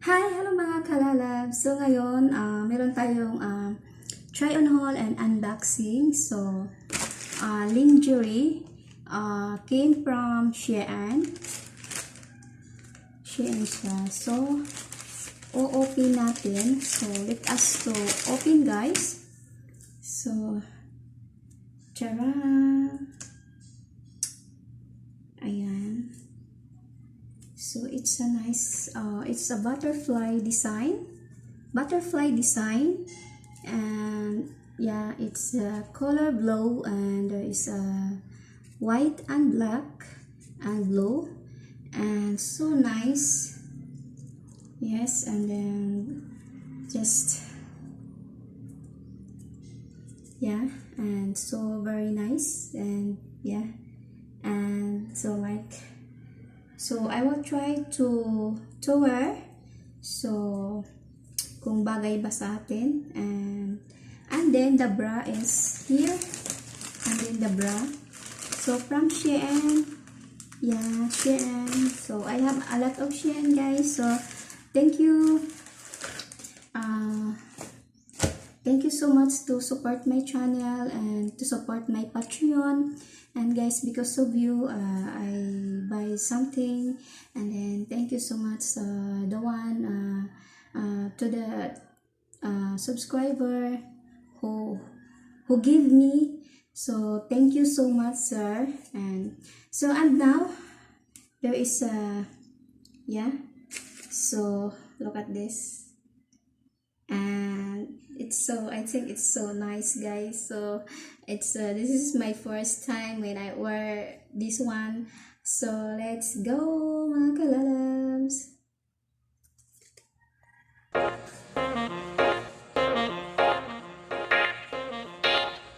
Hi! Hello mga kalalab! So ngayon, meron tayong try on haul and unboxing. So, lingerie came from Shein. Shein siya. So, o-open natin. So, let us to open guys. So, tcharam! Ayan. So it's a nice, it's a butterfly design, and yeah, it's color blue, and there is a white and black and blue, and so nice. Yes, and then just yeah, and so very nice, and yeah, and so like. So, I will try to wear. So, kung bagay ba sa atin. And then, the bra is here. And then, the bra. So, from Shein. Yeah, Shein. So, I have a lot of Shein, guys. So, thank you. Thank you so much to support my channel and to support my Patreon. And guys, because of you, I buy something. And then thank you so much the one to the subscriber who give me. So thank you so much, sir. And so and now there is a yeah. So look at this. And it's so, I think it's so nice, guys. So it's this is my first time when I wear this one. So let's go mga kalalabs.